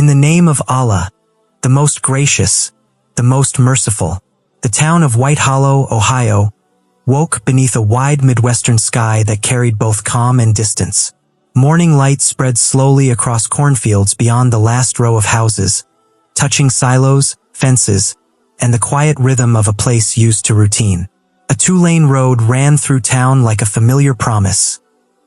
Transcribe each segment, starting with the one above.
In the name of Allah, the most gracious, the most merciful, the town of White Hollow, Ohio, woke beneath a wide Midwestern sky that carried both calm and distance. Morning light spread slowly across cornfields beyond the last row of houses, touching silos, fences, and the quiet rhythm of a place used to routine. A two-lane road ran through town like a familiar promise,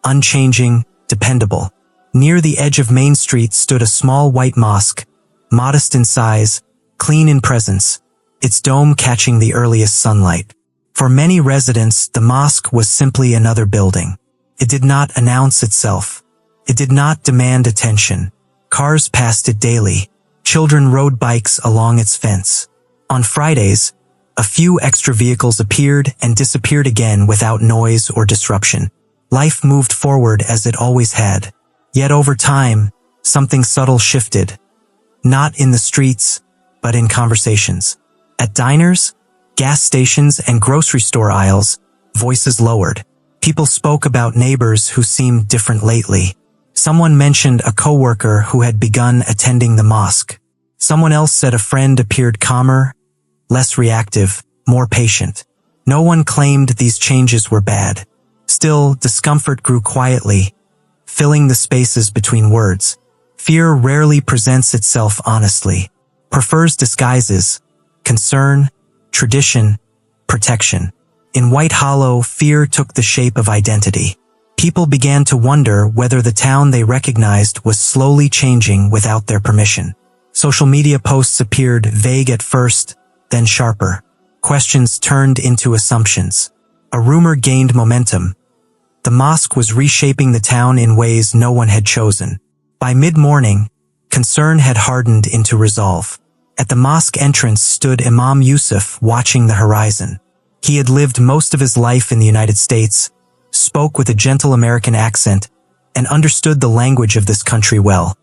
unchanging, dependable. Near the edge of Main Street stood a small white mosque, modest in size, clean in presence, its dome catching the earliest sunlight. For many residents, the mosque was simply another building. It did not announce itself. It did not demand attention. Cars passed it daily. Children rode bikes along its fence. On Fridays, a few extra vehicles appeared and disappeared again without noise or disruption. Life moved forward as it always had. Yet over time, something subtle shifted. Not in the streets, but in conversations. At diners, gas stations, and grocery store aisles, voices lowered. People spoke about neighbors who seemed different lately. Someone mentioned a coworker who had begun attending the mosque. Someone else said a friend appeared calmer, less reactive, more patient. No one claimed these changes were bad. Still, discomfort grew quietly, filling the spaces between words. Fear rarely presents itself honestly, prefers disguises, concern, tradition, protection. In White Hollow, fear took the shape of identity. People began to wonder whether the town they recognized was slowly changing without their permission. Social media posts appeared vague at first, then sharper. Questions turned into assumptions. A rumor gained momentum. The mosque was reshaping the town in ways no one had chosen. By mid-morning, concern had hardened into resolve. At the mosque entrance stood Imam Yusuf watching the horizon. He had lived most of his life in the United States, spoke with a gentle American accent, and understood the language of this country well.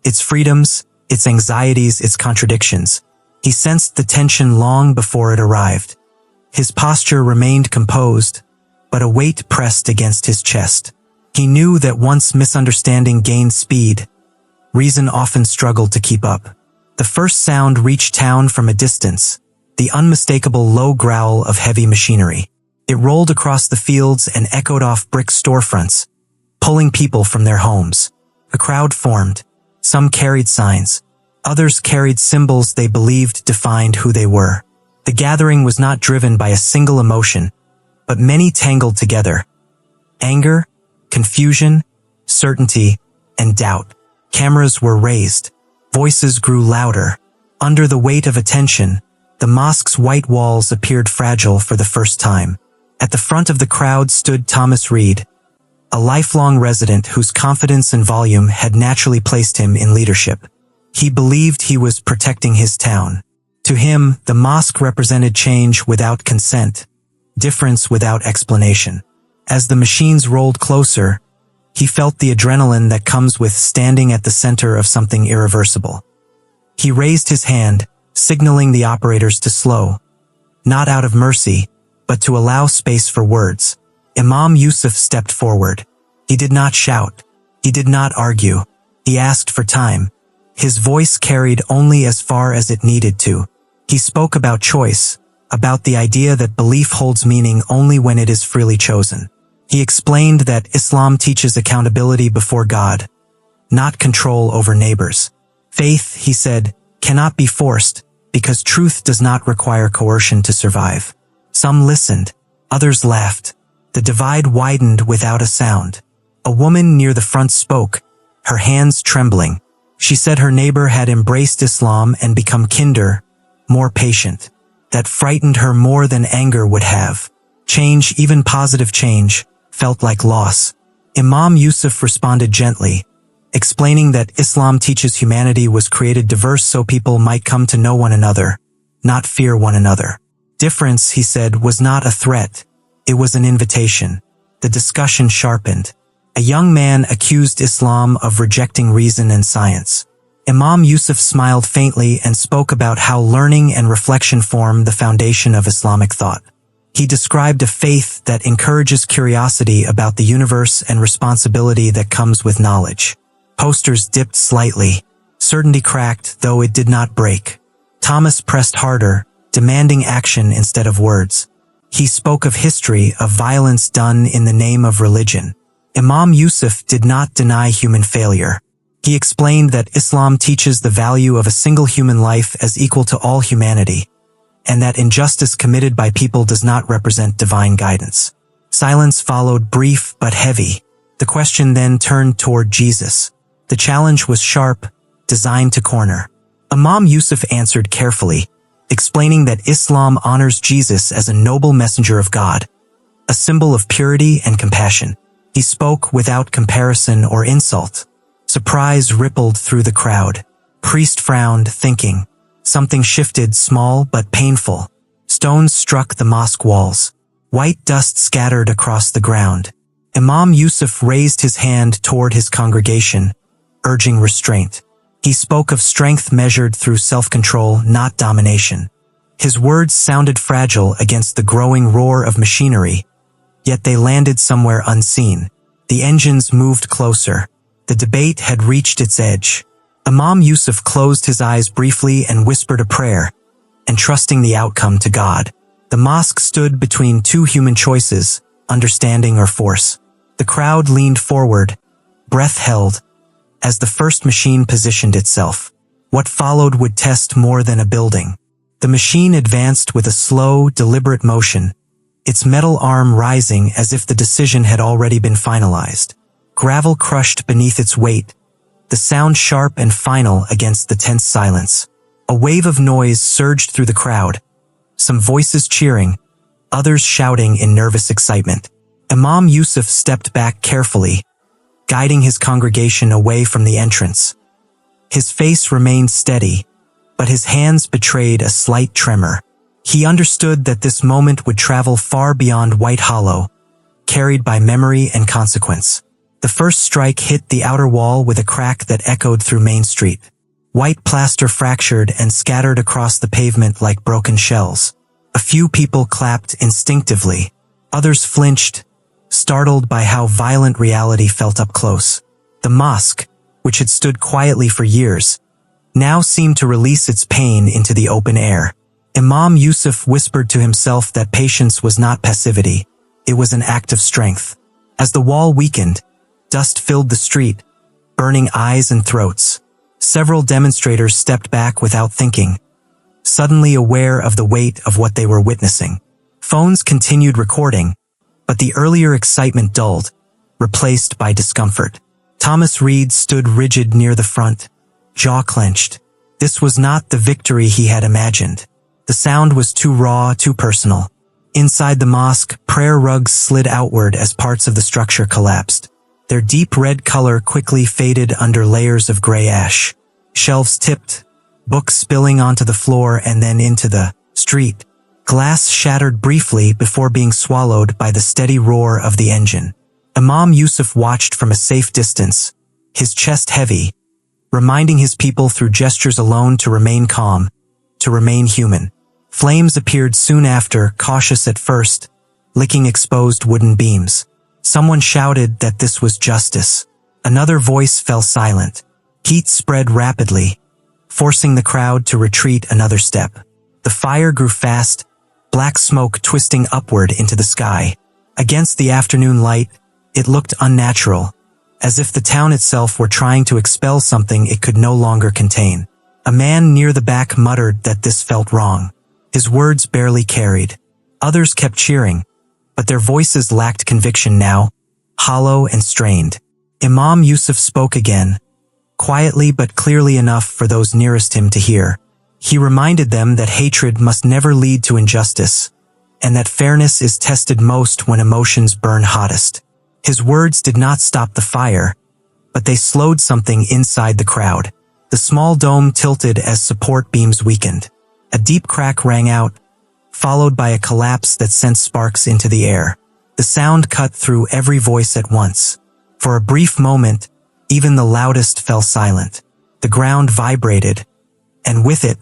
Its freedoms, its anxieties, its contradictions. He sensed the tension long before it arrived. His posture remained composed, but a weight pressed against his chest. He knew that once misunderstanding gained speed, reason often struggled to keep up. The first sound reached town from a distance, the unmistakable low growl of heavy machinery. It rolled across the fields and echoed off brick storefronts, pulling people from their homes. A crowd formed. Some carried signs. Others carried symbols they believed defined who they were. The gathering was not driven by a single emotion, but many tangled together. Anger, confusion, certainty, and doubt. Cameras were raised. Voices grew louder. Under the weight of attention, the mosque's white walls appeared fragile for the first time. At the front of the crowd stood Thomas Reed, a lifelong resident whose confidence and volume had naturally placed him in leadership. He believed he was protecting his town. To him, the mosque represented change without consent, difference without explanation. As the machines rolled closer, he felt the adrenaline that comes with standing at the center of something irreversible. He raised his hand, signaling the operators to slow, not out of mercy, but to allow space for words. Imam Yusuf stepped forward. He did not shout. He did not argue. He asked for time. His voice carried only as far as it needed to. He spoke about choice, about the idea that belief holds meaning only when it is freely chosen. He explained that Islam teaches accountability before God, not control over neighbors. Faith, he said, cannot be forced because truth does not require coercion to survive. Some listened, others laughed. The divide widened without a sound. A woman near the front spoke, her hands trembling. She said her neighbor had embraced Islam and become kinder, more patient. That frightened her more than anger would have. Change, even positive change, felt like loss. Imam Yusuf responded gently, explaining that Islam teaches humanity was created diverse so people might come to know one another, not fear one another. Difference, he said, was not a threat. It was an invitation. The discussion sharpened. A young man accused Islam of rejecting reason and science. Imam Yusuf smiled faintly and spoke about how learning and reflection form the foundation of Islamic thought. He described a faith that encourages curiosity about the universe and responsibility that comes with knowledge. Posters dipped slightly. Certainty cracked, though it did not break. Thomas pressed harder, demanding action instead of words. He spoke of history, of violence done in the name of religion. Imam Yusuf did not deny human failure. He explained that Islam teaches the value of a single human life as equal to all humanity, and that injustice committed by people does not represent divine guidance. Silence followed, brief but heavy. The question then turned toward Jesus. The challenge was sharp, designed to corner. Imam Yusuf answered carefully, explaining that Islam honors Jesus as a noble messenger of God, a symbol of purity and compassion. He spoke without comparison or insult. Surprise rippled through the crowd. Priest frowned, thinking. Something shifted, small but painful. Stones struck the mosque walls. White dust scattered across the ground. Imam Yusuf raised his hand toward his congregation, urging restraint. He spoke of strength measured through self-control, not domination. His words sounded fragile against the growing roar of machinery, yet they landed somewhere unseen. The engines moved closer. The debate had reached its edge. Imam Yusuf closed his eyes briefly and whispered a prayer, entrusting the outcome to God. The mosque stood between two human choices, understanding or force. The crowd leaned forward, breath held, as the first machine positioned itself. What followed would test more than a building. The machine advanced with a slow, deliberate motion, its metal arm rising as if the decision had already been finalized. Gravel crushed beneath its weight, the sound sharp and final against the tense silence. A wave of noise surged through the crowd, some voices cheering, others shouting in nervous excitement. Imam Yusuf stepped back carefully, guiding his congregation away from the entrance. His face remained steady, but his hands betrayed a slight tremor. He understood that this moment would travel far beyond White Hollow, carried by memory and consequence. The first strike hit the outer wall with a crack that echoed through Main Street. White plaster fractured and scattered across the pavement like broken shells. A few people clapped instinctively. Others flinched, startled by how violent reality felt up close. The mosque, which had stood quietly for years, now seemed to release its pain into the open air. Imam Yusuf whispered to himself that patience was not passivity. It was an act of strength. As the wall weakened, dust filled the street, burning eyes and throats. Several demonstrators stepped back without thinking, suddenly aware of the weight of what they were witnessing. Phones continued recording, but the earlier excitement dulled, replaced by discomfort. Thomas Reed stood rigid near the front, jaw clenched. This was not the victory he had imagined. The sound was too raw, too personal. Inside the mosque, prayer rugs slid outward as parts of the structure collapsed. Their deep red color quickly faded under layers of gray ash. Shelves tipped, books spilling onto the floor and then into the street. Glass shattered briefly before being swallowed by the steady roar of the engine. Imam Yusuf watched from a safe distance, his chest heavy, reminding his people through gestures alone to remain calm, to remain human. Flames appeared soon after, cautious at first, licking exposed wooden beams. Someone shouted that this was justice. Another voice fell silent. Heat spread rapidly, forcing the crowd to retreat another step. The fire grew fast, black smoke twisting upward into the sky. Against the afternoon light, it looked unnatural, as if the town itself were trying to expel something it could no longer contain. A man near the back muttered that this felt wrong. His words barely carried. Others kept cheering, but their voices lacked conviction now, hollow and strained. Imam Yusuf spoke again, quietly but clearly enough for those nearest him to hear. He reminded them that hatred must never lead to injustice, and that fairness is tested most when emotions burn hottest. His words did not stop the fire, but they slowed something inside the crowd. The small dome tilted as support beams weakened. A deep crack rang out, followed by a collapse that sent sparks into the air. The sound cut through every voice at once. For a brief moment, even the loudest fell silent. The ground vibrated, and with it,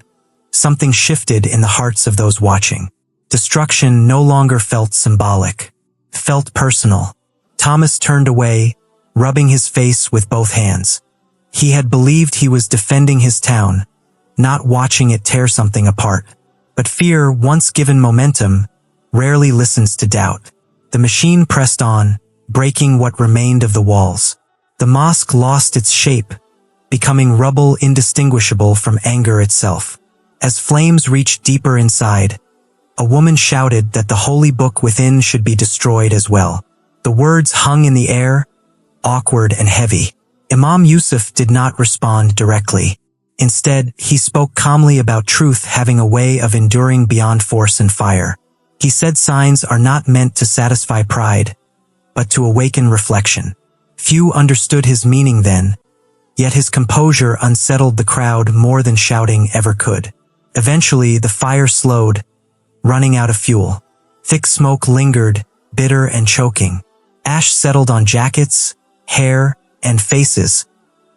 something shifted in the hearts of those watching. Destruction no longer felt symbolic, felt personal. Thomas turned away, rubbing his face with both hands. He had believed he was defending his town, not watching it tear something apart. But fear, once given momentum, rarely listens to doubt. The machine pressed on, breaking what remained of the walls. The mosque lost its shape, becoming rubble indistinguishable from anger itself. As flames reached deeper inside, a woman shouted that the holy book within should be destroyed as well. The words hung in the air, awkward and heavy. Imam Yusuf did not respond directly. Instead, he spoke calmly about truth having a way of enduring beyond force and fire. He said signs are not meant to satisfy pride, but to awaken reflection. Few understood his meaning then, yet his composure unsettled the crowd more than shouting ever could. Eventually, the fire slowed, running out of fuel. Thick smoke lingered, bitter and choking. Ash settled on jackets, hair, and faces,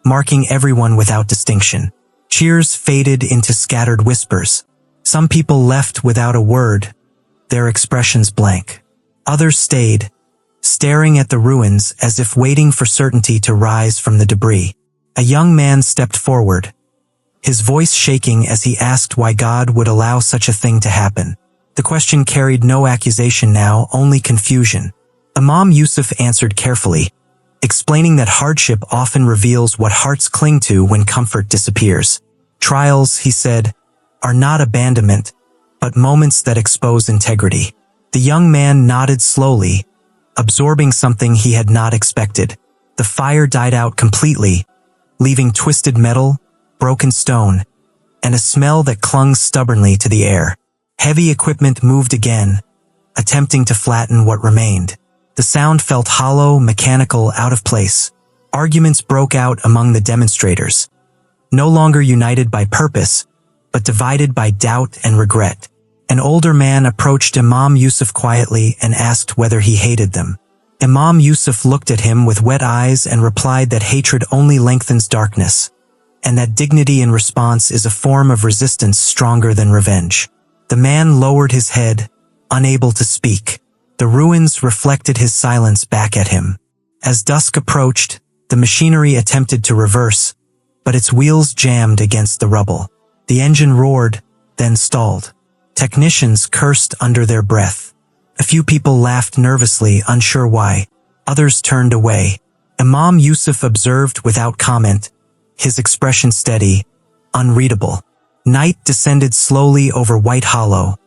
marking everyone without distinction. Cheers faded into scattered whispers. Some people left without a word, their expressions blank. Others stayed, staring at the ruins as if waiting for certainty to rise from the debris. A young man stepped forward, his voice shaking as he asked why God would allow such a thing to happen. The question carried no accusation now, only confusion. Imam Yusuf answered carefully, explaining that hardship often reveals what hearts cling to when comfort disappears. Trials, he said, are not abandonment, but moments that expose integrity. The young man nodded slowly, absorbing something he had not expected. The fire died out completely, leaving twisted metal, broken stone, and a smell that clung stubbornly to the air. Heavy equipment moved again, attempting to flatten what remained. The sound felt hollow, mechanical, out of place. Arguments broke out among the demonstrators, no longer united by purpose, but divided by doubt and regret. An older man approached Imam Yusuf quietly and asked whether he hated them. Imam Yusuf looked at him with wet eyes and replied that hatred only lengthens darkness, and that dignity in response is a form of resistance stronger than revenge. The man lowered his head, unable to speak. The ruins reflected his silence back at him. As dusk approached, the machinery attempted to reverse, but its wheels jammed against the rubble. The engine roared, then stalled. Technicians cursed under their breath. A few people laughed nervously, unsure why. Others turned away. Imam Yusuf observed without comment, his expression steady, unreadable. Night descended slowly over White Hollow,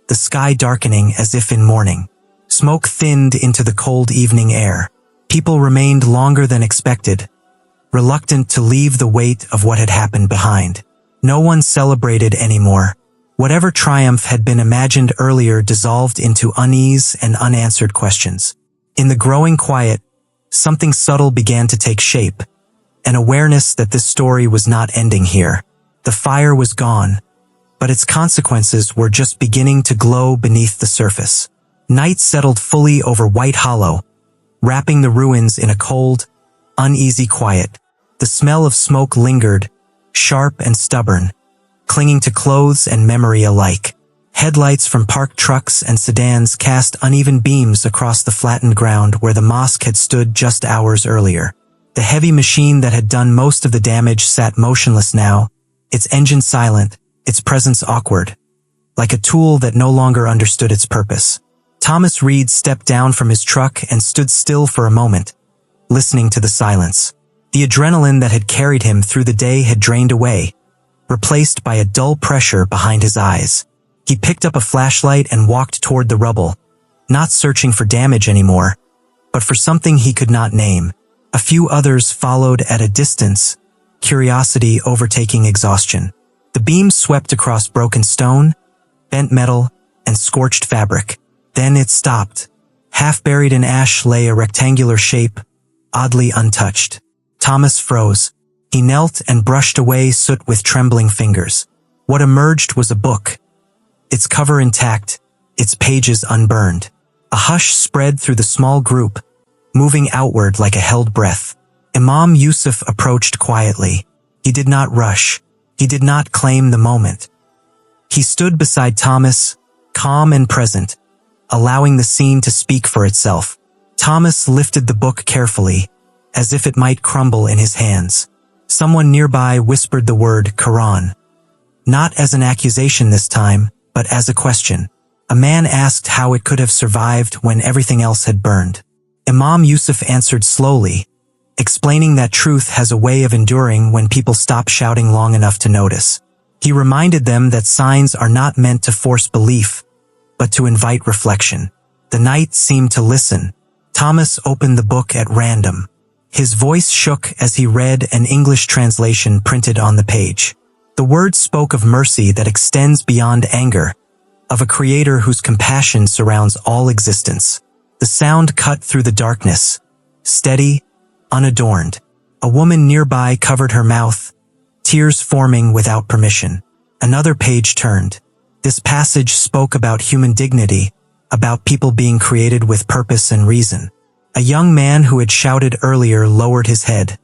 the sky darkening as if in mourning. Smoke thinned into the cold evening air. People remained longer than expected, reluctant to leave the weight of what had happened behind. No one celebrated anymore. Whatever triumph had been imagined earlier dissolved into unease and unanswered questions. In the growing quiet, something subtle began to take shape, an awareness that this story was not ending here. The fire was gone, but its consequences were just beginning to glow beneath the surface. Night settled fully over White Hollow, wrapping the ruins in a cold, uneasy quiet. The smell of smoke lingered, sharp and stubborn, clinging to clothes and memory alike. Headlights from parked trucks and sedans cast uneven beams across the flattened ground where the mosque had stood just hours earlier. The heavy machine that had done most of the damage sat motionless now, its engine silent, its presence awkward, like a tool that no longer understood its purpose. Thomas Reed stepped down from his truck and stood still for a moment, listening to the silence. The adrenaline that had carried him through the day had drained away, replaced by a dull pressure behind his eyes. He picked up a flashlight and walked toward the rubble, not searching for damage anymore, but for something he could not name. A few others followed at a distance, curiosity overtaking exhaustion. The beam swept across broken stone, bent metal, and scorched fabric. Then it stopped. Half buried in ash lay a rectangular shape, oddly untouched. Thomas froze. He knelt and brushed away soot with trembling fingers. What emerged was a book, its cover intact, its pages unburned. A hush spread through the small group, moving outward like a held breath. Imam Yusuf approached quietly. He did not rush. He did not claim the moment. He stood beside Thomas, calm and present, allowing the scene to speak for itself. Thomas lifted the book carefully, as if it might crumble in his hands. Someone nearby whispered the word Qur'an. Not as an accusation this time, but as a question. A man asked how it could have survived when everything else had burned. Imam Yusuf answered slowly, explaining that truth has a way of enduring when people stop shouting long enough to notice. He reminded them that signs are not meant to force belief, but to invite reflection. The night seemed to listen. Thomas opened the book at random. His voice shook as he read an English translation printed on the page. The words spoke of mercy that extends beyond anger, of a creator whose compassion surrounds all existence. The sound cut through the darkness, steady, unadorned. A woman nearby covered her mouth, tears forming without permission. Another page turned. This passage spoke about human dignity, about people being created with purpose and reason. A young man who had shouted earlier lowered his head,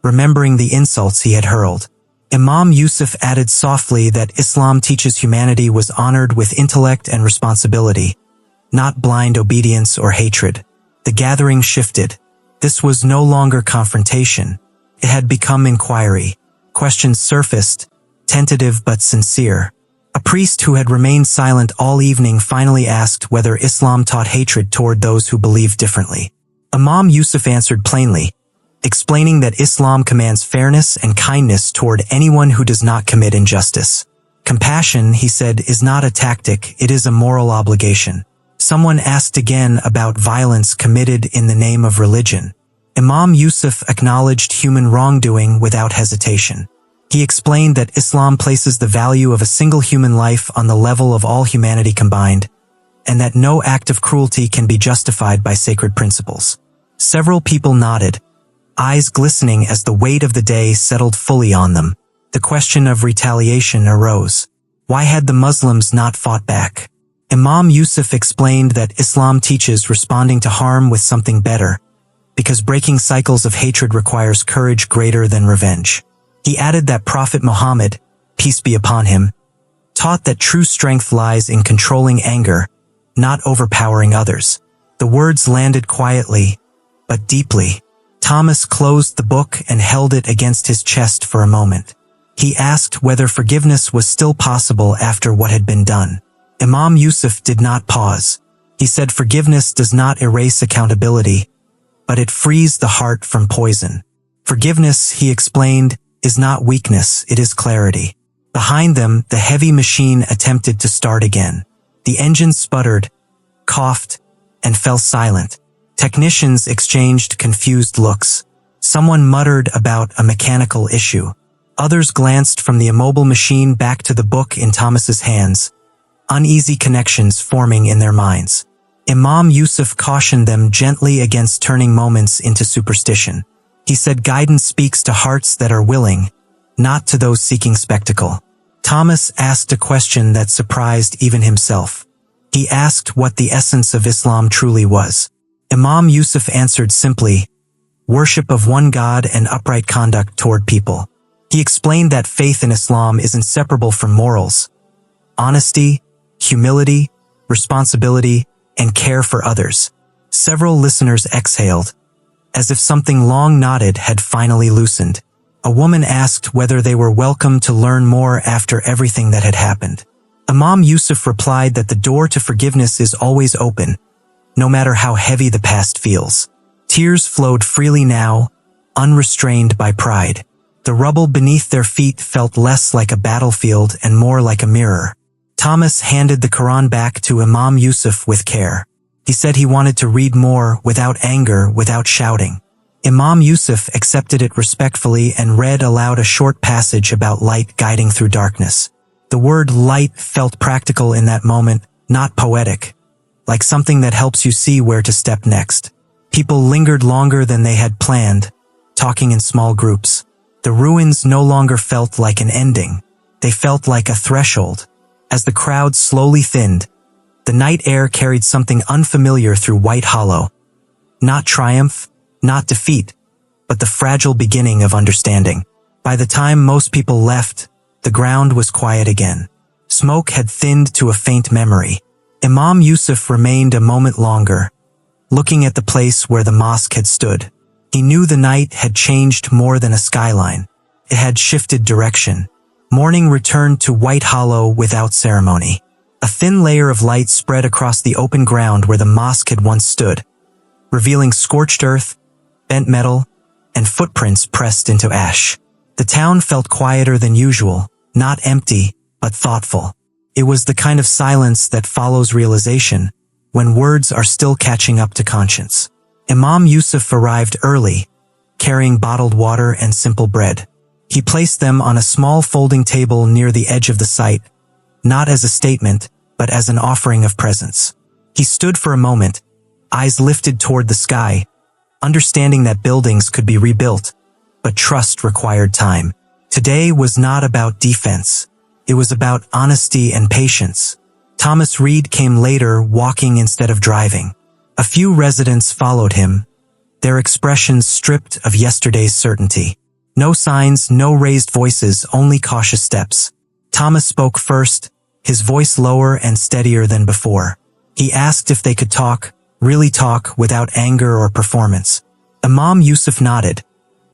remembering the insults he had hurled. Imam Yusuf added softly that Islam teaches humanity was honored with intellect and responsibility, not blind obedience or hatred. The gathering shifted. This was no longer confrontation. It had become inquiry. Questions surfaced, tentative but sincere. A priest who had remained silent all evening finally asked whether Islam taught hatred toward those who believed differently. Imam Yusuf answered plainly, explaining that Islam commands fairness and kindness toward anyone who does not commit injustice. Compassion, he said, is not a tactic, it is a moral obligation. Someone asked again about violence committed in the name of religion. Imam Yusuf acknowledged human wrongdoing without hesitation. He explained that Islam places the value of a single human life on the level of all humanity combined, and that no act of cruelty can be justified by sacred principles. Several people nodded, eyes glistening as the weight of the day settled fully on them. The question of retaliation arose. Why had the Muslims not fought back? Imam Yusuf explained that Islam teaches responding to harm with something better, because breaking cycles of hatred requires courage greater than revenge. He added that Prophet Muhammad, peace be upon him, taught that true strength lies in controlling anger, not overpowering others. The words landed quietly, but deeply. Thomas closed the book and held it against his chest for a moment. He asked whether forgiveness was still possible after what had been done. Imam Yusuf did not pause. He said forgiveness does not erase accountability, but it frees the heart from poison. Forgiveness, he explained, is not weakness, it is clarity. Behind them, the heavy machine attempted to start again. The engine sputtered, coughed, and fell silent. Technicians exchanged confused looks. Someone muttered about a mechanical issue. Others glanced from the immobile machine back to the book in Thomas's hands, uneasy connections forming in their minds. Imam Yusuf cautioned them gently against turning moments into superstition. He said guidance speaks to hearts that are willing, not to those seeking spectacle. Thomas asked a question that surprised even himself. He asked what the essence of Islam truly was. Imam Yusuf answered simply, worship of one God and upright conduct toward people. He explained that faith in Islam is inseparable from morals, honesty, humility, responsibility, and care for others. Several listeners exhaled, as if something long knotted had finally loosened. A woman asked whether they were welcome to learn more after everything that had happened. Imam Yusuf replied that the door to forgiveness is always open, no matter how heavy the past feels. Tears flowed freely now, unrestrained by pride. The rubble beneath their feet felt less like a battlefield and more like a mirror. Thomas handed the Quran back to Imam Yusuf with care. He said he wanted to read more, without anger, without shouting. Imam Yusuf accepted it respectfully and read aloud a short passage about light guiding through darkness. The word light felt practical in that moment, not poetic, like something that helps you see where to step next. People lingered longer than they had planned, talking in small groups. The ruins no longer felt like an ending. They felt like a threshold. As the crowd slowly thinned, the night air carried something unfamiliar through White Hollow. Not triumph, not defeat, but the fragile beginning of understanding. By the time most people left, the ground was quiet again. Smoke had thinned to a faint memory. Imam Yusuf remained a moment longer, looking at the place where the mosque had stood. He knew the night had changed more than a skyline. it had shifted direction. Morning returned to White Hollow without ceremony. A thin layer of light spread across the open ground where the mosque had once stood, revealing scorched earth, bent metal, and footprints pressed into ash. The town felt quieter than usual, not empty, but thoughtful. It was the kind of silence that follows realization, when words are still catching up to conscience. Imam Yusuf arrived early, carrying bottled water and simple bread. He placed them on a small folding table near the edge of the site, not as a statement, but as an offering of presence. He stood for a moment, eyes lifted toward the sky, understanding that buildings could be rebuilt, but trust required time. Today was not about defense. It was about honesty and patience. Thomas Reed came later, walking instead of driving. A few residents followed him, their expressions stripped of yesterday's certainty. No signs, no raised voices, only cautious steps. Thomas spoke first, his voice lower and steadier than before. He asked if they could talk, really talk, without anger or performance. Imam Yusuf nodded,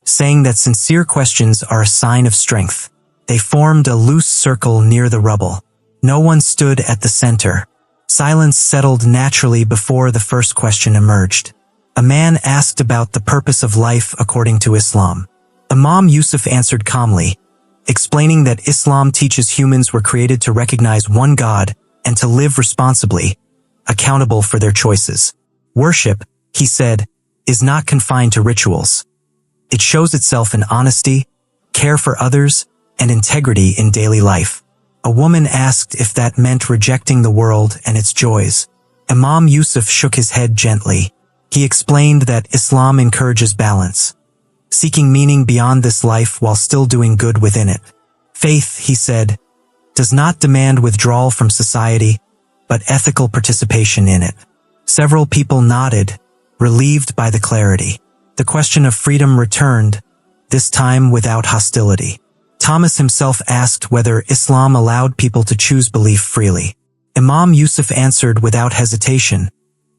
saying that sincere questions are a sign of strength. They formed a loose circle near the rubble. No one stood at the center. Silence settled naturally before the first question emerged. A man asked about the purpose of life according to Islam. Imam Yusuf answered calmly, explaining that Islam teaches humans were created to recognize one God and to live responsibly, accountable for their choices. Worship, he said, is not confined to rituals. It shows itself in honesty, care for others, and integrity in daily life. A woman asked if that meant rejecting the world and its joys. Imam Yusuf shook his head gently. He explained that Islam encourages balance, seeking meaning beyond this life while still doing good within it. Faith, he said, does not demand withdrawal from society, but ethical participation in it. Several people nodded, relieved by the clarity. The question of freedom returned, this time without hostility. Thomas himself asked whether Islam allowed people to choose belief freely. Imam Yusuf answered without hesitation,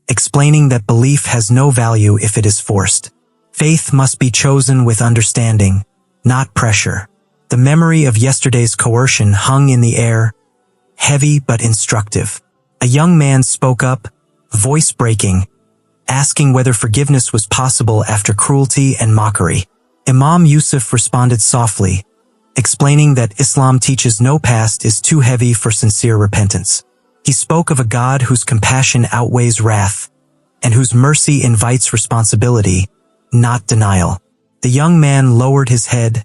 explaining that belief has no value if it is forced. Faith must be chosen with understanding, not pressure. The memory of yesterday's coercion hung in the air, heavy but instructive. A young man spoke up, voice breaking, asking whether forgiveness was possible after cruelty and mockery. Imam Yusuf responded softly, explaining that Islam teaches no past is too heavy for sincere repentance. He spoke of a God whose compassion outweighs wrath, and whose mercy invites responsibility, not denial. The young man lowered his head,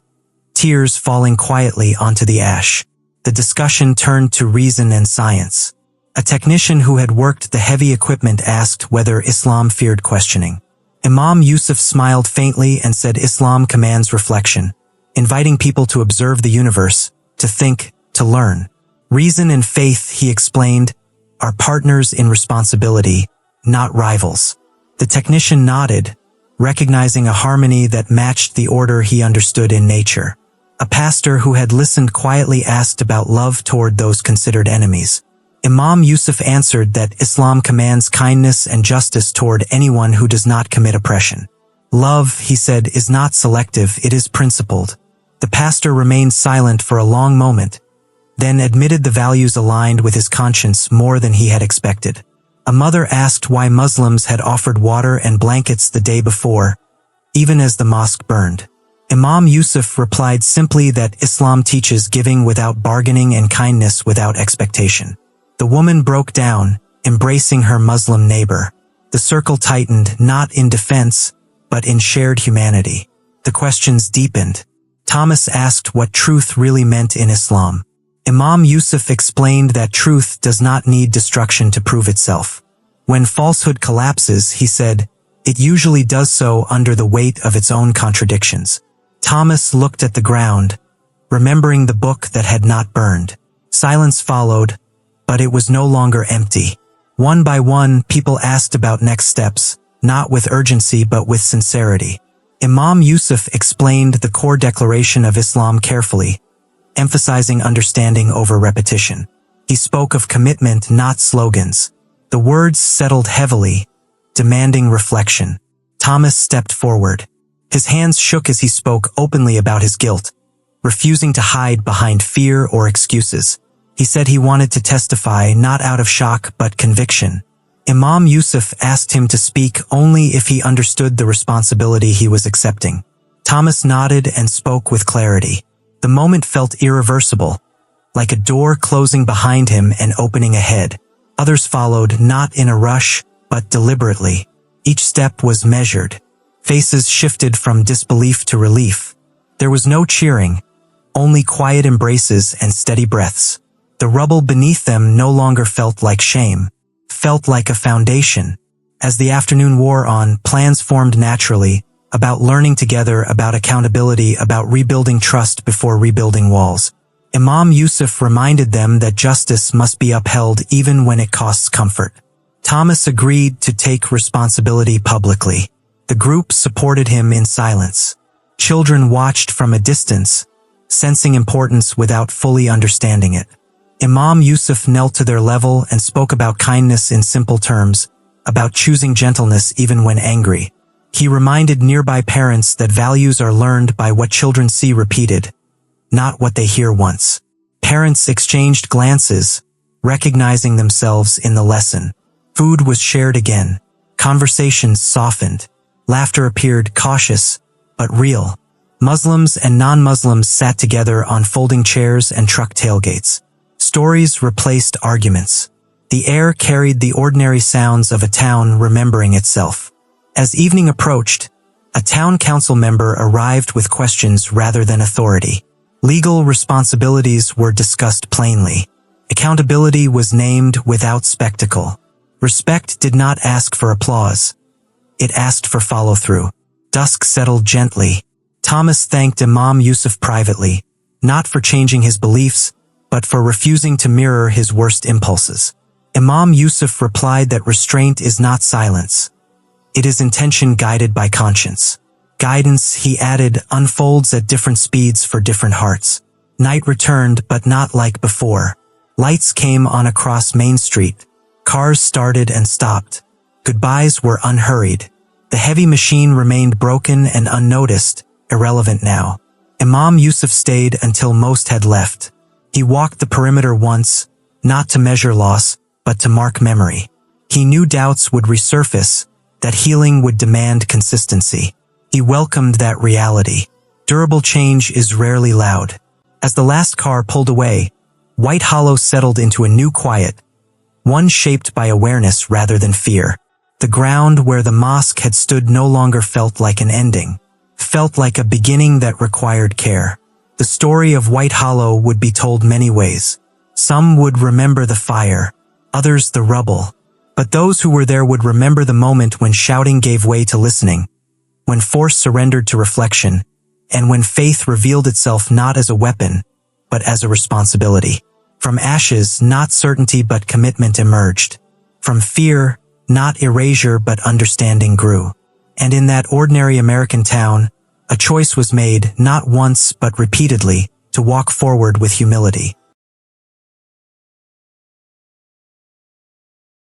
tears falling quietly onto the ash. The discussion turned to reason and science. A technician who had worked the heavy equipment asked whether Islam feared questioning. Imam Yusuf smiled faintly and said Islam commands reflection, inviting people to observe the universe, to think, to learn. Reason and faith, he explained, are partners in responsibility, not rivals. The technician nodded, recognizing a harmony that matched the order he understood in nature. A pastor who had listened quietly asked about love toward those considered enemies. Imam Yusuf answered that Islam commands kindness and justice toward anyone who does not commit oppression. Love, he said, is not selective, it is principled. The pastor remained silent for a long moment, then admitted the values aligned with his conscience more than he had expected. A mother asked why Muslims had offered water and blankets the day before, even as the mosque burned. Imam Yusuf replied simply that Islam teaches giving without bargaining and kindness without expectation. The woman broke down, embracing her Muslim neighbor. The circle tightened, not in defense, but in shared humanity. The questions deepened. Thomas asked what truth really meant in Islam. Imam Yusuf explained that truth does not need destruction to prove itself. When falsehood collapses, he said, it usually does so under the weight of its own contradictions. Thomas looked at the ground, remembering the book that had not burned. Silence followed, but it was no longer empty. One by one, people asked about next steps, not with urgency but with sincerity. Imam Yusuf explained the core declaration of Islam carefully, emphasizing understanding over repetition. He spoke of commitment, not slogans. The words settled heavily, demanding reflection. Thomas stepped forward. His hands shook as he spoke openly about his guilt, refusing to hide behind fear or excuses. He said he wanted to testify not out of shock but conviction. Imam Yusuf asked him to speak only if he understood the responsibility he was accepting. Thomas nodded and spoke with clarity. The moment felt irreversible, like a door closing behind him and opening ahead. Others followed, not in a rush, but deliberately. Each step was measured. Faces shifted from disbelief to relief. There was no cheering, only quiet embraces and steady breaths. The rubble beneath them no longer felt like shame, felt like a foundation. As the afternoon wore on, plans formed naturally, about learning together, about accountability, about rebuilding trust before rebuilding walls. Imam Yusuf reminded them that justice must be upheld even when it costs comfort. Thomas agreed to take responsibility publicly. The group supported him in silence. Children watched from a distance, sensing importance without fully understanding it. Imam Yusuf knelt to their level and spoke about kindness in simple terms, about choosing gentleness even when angry. He reminded nearby parents that values are learned by what children see repeated, not what they hear once. Parents exchanged glances, recognizing themselves in the lesson. Food was shared again. Conversations softened. Laughter appeared cautious, but real. Muslims and non-Muslims sat together on folding chairs and truck tailgates. Stories replaced arguments. The air carried the ordinary sounds of a town remembering itself. As evening approached, a town council member arrived with questions rather than authority. Legal responsibilities were discussed plainly. Accountability was named without spectacle. Respect did not ask for applause. It asked for follow-through. Dusk settled gently. Thomas thanked Imam Yusuf privately, not for changing his beliefs, but for refusing to mirror his worst impulses. Imam Yusuf replied that restraint is not silence. It is intention guided by conscience. Guidance, he added, unfolds at different speeds for different hearts. Night returned, but not like before. Lights came on across Main Street. Cars started and stopped. Goodbyes were unhurried. The heavy machine remained broken and unnoticed, irrelevant now. Imam Yusuf stayed until most had left. He walked the perimeter once, not to measure loss, but to mark memory. He knew doubts would resurface, that healing would demand consistency. He welcomed that reality. Durable change is rarely loud. As the last car pulled away, White Hollow settled into a new quiet, one shaped by awareness rather than fear. The ground where the mosque had stood no longer felt like an ending, felt like a beginning that required care. The story of White Hollow would be told many ways. Some would remember the fire, others the rubble. But those who were there would remember the moment when shouting gave way to listening, when force surrendered to reflection, and when faith revealed itself not as a weapon, but as a responsibility. From ashes, not certainty but commitment emerged. From fear, not erasure but understanding grew. And in that ordinary American town, a choice was made, not once but repeatedly, to walk forward with humility.